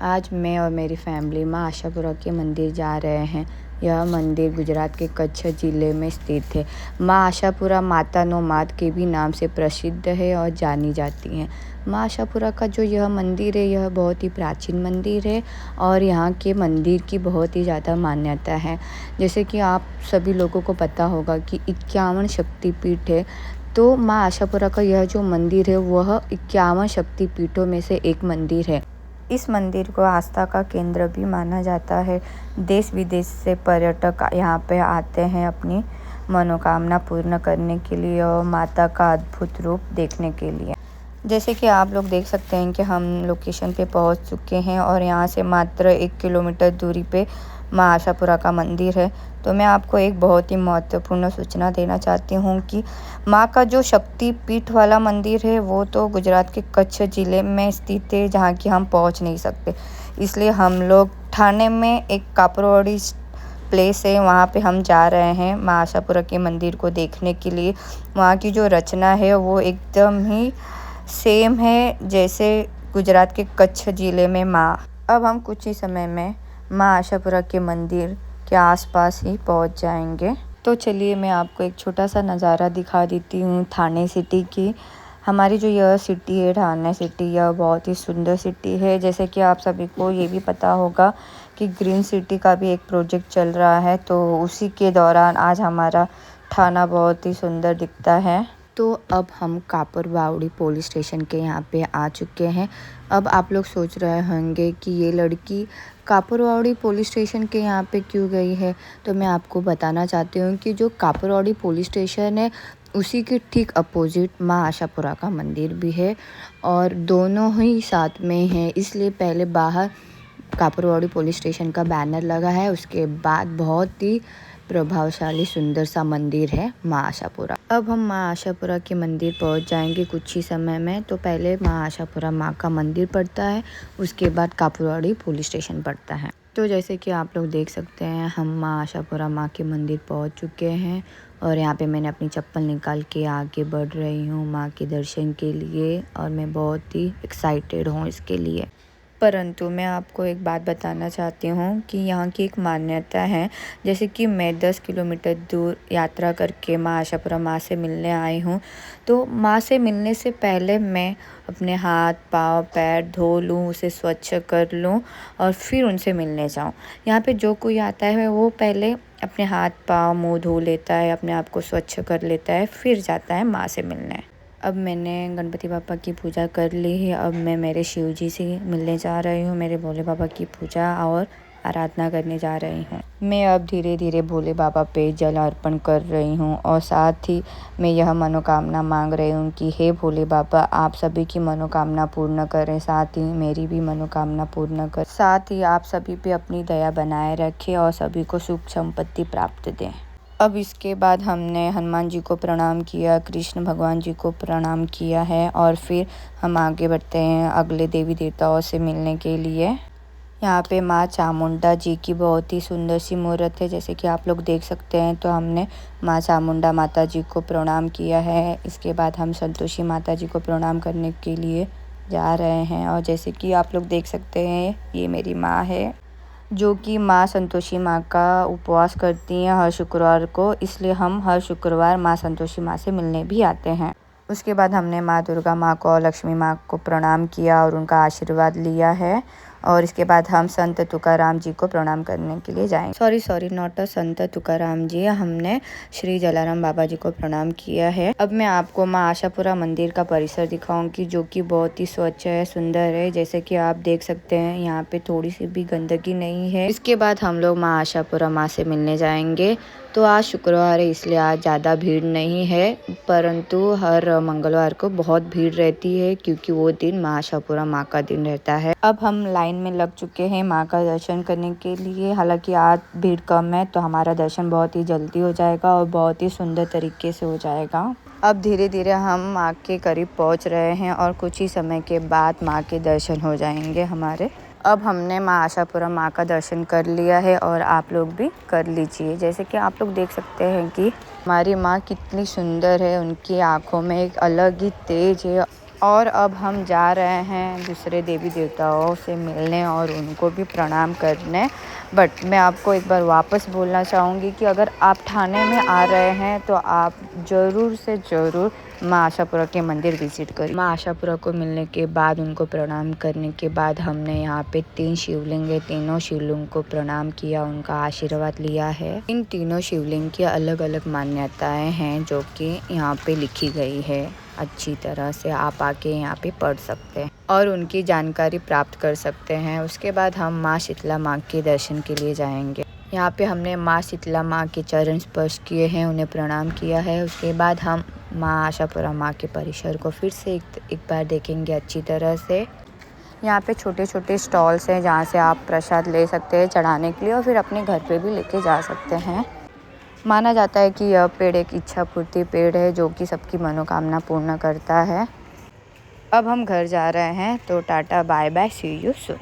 आज मैं और मेरी फैमिली माँ आशापुरा के मंदिर जा रहे हैं। यह मंदिर गुजरात के कच्छ ज़िले में स्थित है। माँ आशापुरा माता नौमाद के भी नाम से प्रसिद्ध है और जानी जाती हैं। माँ आशापुरा का जो यह मंदिर है, यह बहुत ही प्राचीन मंदिर है और यहाँ के मंदिर की बहुत ही ज़्यादा मान्यता है। जैसे कि आप सभी लोगों को पता होगा कि 51 शक्तिपीठ है, तो माँ आशापुरा का यह जो मंदिर है वह 51 शक्तिपीठों में से एक मंदिर है। इस मंदिर को आस्था का केंद्र भी माना जाता है। देश विदेश से पर्यटक यहाँ पे आते हैं अपनी मनोकामना पूर्ण करने के लिए और माता का अद्भुत रूप देखने के लिए। जैसे कि आप लोग देख सकते हैं कि हम लोकेशन पे पहुँच चुके हैं और यहाँ से मात्र 1 किलोमीटर दूरी पे माँ आशापुरा का मंदिर है। तो मैं आपको एक बहुत ही महत्वपूर्ण सूचना देना चाहती हूँ कि माँ का जो शक्तिपीठ वाला मंदिर है वो तो गुजरात के कच्छ ज़िले में स्थित है, जहाँ कि हम पहुँच नहीं सकते। इसलिए हम लोग ठाणे में एक कापरवाड़ी प्लेस है, वहाँ पे हम जा रहे हैं माँ आशापुरा के मंदिर को देखने के लिए। वहाँ की जो रचना है वो एकदम ही सेम है जैसे गुजरात के कच्छ ज़िले में माँ। अब हम कुछ ही समय में माँ आशापुरा के मंदिर के आसपास ही पहुंच जाएंगे। तो चलिए मैं आपको एक छोटा सा नज़ारा दिखा देती हूँ ठाणे सिटी की। हमारी जो यह सिटी है ठाणे सिटी, यह बहुत ही सुंदर सिटी है। जैसे कि आप सभी को ये भी पता होगा कि ग्रीन सिटी का भी एक प्रोजेक्ट चल रहा है, तो उसी के दौरान आज हमारा ठाणा बहुत ही सुंदर दिखता है। तो अब हम कापरवाड़ी पुलिस स्टेशन के यहाँ पे आ चुके हैं। अब आप लोग सोच रहे होंगे कि ये लड़की कापरवाड़ी पुलिस स्टेशन के यहाँ पे क्यों गई है। तो मैं आपको बताना चाहती हूँ कि जो कापरवाड़ी पुलिस स्टेशन है उसी के ठीक अपोजिट माँ आशापुरा का मंदिर भी है और दोनों ही साथ में हैं। इसलिए पहले बाहर कापरवाड़ी पुलिस स्टेशन का बैनर लगा है, उसके बाद बहुत ही प्रभावशाली सुंदर सा मंदिर है माँ आशापुरा। अब हम माँ आशापुरा के मंदिर पहुँच जाएंगे कुछ ही समय में। तो पहले माँ आशापुरा माँ का मंदिर पड़ता है, उसके बाद कापरवाड़ी पुलिस स्टेशन पड़ता है। तो जैसे कि आप लोग देख सकते हैं हम माँ आशापुरा माँ के मंदिर पहुँच चुके हैं और यहाँ पे मैंने अपनी चप्पल निकाल के आगे बढ़ रही हूँ माँ के दर्शन के लिए और मैं बहुत ही एक्साइटेड हूँ इसके लिए। परंतु मैं आपको एक बात बताना चाहती हूँ कि यहाँ की एक मान्यता है। जैसे कि मैं 10 किलोमीटर दूर यात्रा करके माँ आशापुरा माँ से मिलने आई हूँ, तो माँ से मिलने से पहले मैं अपने हाथ पाँव पैर धो लूँ, उसे स्वच्छ कर लूँ और फिर उनसे मिलने जाऊँ। यहाँ पे जो कोई आता है वो पहले अपने हाथ पाँव मुँह धो लेता है, अपने आप को स्वच्छ कर लेता है, फिर जाता है माँ से मिलने। अब मैंने गणपति बापा की पूजा कर ली है। अब मैं मेरे शिव जी से मिलने जा रही हूँ, मेरे भोले बाबा की पूजा और आराधना करने जा रही हूँ। मैं अब धीरे धीरे भोले बाबा पे जल अर्पण कर रही हूँ और साथ ही मैं यह मनोकामना मांग रही हूँ कि हे भोले बाबा, आप सभी की मनोकामना पूर्ण करें, साथ ही मेरी भी मनोकामना पूर्ण करें, साथ ही आप सभी पे अपनी दया बनाए रखें और सभी को सुख संपत्ति प्राप्त दें। अब इसके बाद हमने हनुमान जी को प्रणाम किया, कृष्ण भगवान जी को प्रणाम किया है और फिर हम आगे बढ़ते हैं अगले देवी देवताओं से मिलने के लिए। यहाँ पे माँ चामुंडा जी की बहुत ही सुंदर सी मूर्त है, जैसे कि आप लोग देख सकते हैं। तो हमने माँ चामुंडा माता जी को प्रणाम किया है। इसके बाद हम संतोषी माता जी को प्रणाम करने के लिए जा रहे हैं और जैसे कि आप लोग देख सकते हैं ये मेरी माँ है, जो कि माँ संतोषी माँ का उपवास करती हैं हर शुक्रवार को, इसलिए हम हर शुक्रवार माँ संतोषी माँ से मिलने भी आते हैं। उसके बाद हमने माँ दुर्गा माँ को और लक्ष्मी माँ को प्रणाम किया और उनका आशीर्वाद लिया है और इसके बाद हम संत तुकाराम जी को प्रणाम करने के लिए जाएंगे। सॉरी नॉट अ संत तुकाराम जी, हमने श्री जलाराम बाबा जी को प्रणाम किया है। अब मैं आपको माँ आशापुरा मंदिर का परिसर दिखाऊंगी, जो कि बहुत ही स्वच्छ है, सुंदर है। जैसे कि आप देख सकते हैं यहाँ पे थोड़ी सी भी गंदगी नहीं है। इसके बाद हम लोग माँ आशापुरा माँ से मिलने जाएंगे। तो आज शुक्रवार है इसलिए आज ज़्यादा भीड़ नहीं है, परंतु हर मंगलवार को बहुत भीड़ रहती है क्योंकि वो दिन माँ आशापुरा माँ का दिन रहता है। अब हम लाइन में लग चुके हैं माँ का दर्शन करने के लिए। हालांकि आज भीड़ कम है तो हमारा दर्शन बहुत ही जल्दी हो जाएगा और बहुत ही सुंदर तरीके से हो जाएगा। अब धीरे धीरे हम माँ के करीब पहुँच रहे हैं और कुछ ही समय के बाद माँ के दर्शन हो जाएंगे हमारे। अब हमने माँ आशापुरा माँ का दर्शन कर लिया है और आप लोग भी कर लीजिए। जैसे कि आप लोग देख सकते हैं कि हमारी माँ कितनी सुंदर है, उनकी आँखों में एक अलग ही तेज है और अब हम जा रहे हैं दूसरे देवी देवताओं से मिलने और उनको भी प्रणाम करने। बट मैं आपको एक बार वापस बोलना चाहूँगी कि अगर आप ठाणे में आ रहे हैं तो आप ज़रूर से ज़रूर माँ आशापुरा के मंदिर विज़िट करें। माँ आशापुरा को मिलने के बाद उनको प्रणाम करने के बाद हमने यहाँ पे 3 शिवलिंग है, तीनों शिवलिंग को प्रणाम किया, उनका आशीर्वाद लिया है। इन तीनों शिवलिंग की अलग अलग मान्यताएं हैं जो कि यहाँ पे लिखी गई है। अच्छी तरह से आप आके यहाँ पे पढ़ सकते हैं और उनकी जानकारी प्राप्त कर सकते हैं। उसके बाद हम माँ शीतला माँ के दर्शन के लिए जाएंगे। यहाँ पे हमने माँ शीतला माँ के चरण स्पर्श किए हैं, उन्हें प्रणाम किया है। उसके बाद हम माँ आशापुरा माँ के परिसर को फिर से एक बार देखेंगे अच्छी तरह से। यहाँ पे छोटे छोटे स्टॉल्स हैं जहाँ से आप प्रसाद ले सकते हैं चढ़ाने के लिए और फिर अपने घर पे भी लेके जा सकते हैं। माना जाता है कि यह पेड़ एक इच्छा पूर्ति पेड़ है जो कि सबकी मनोकामना पूर्ण करता है। अब हम घर जा रहे हैं तो tata bye bye, see you soon.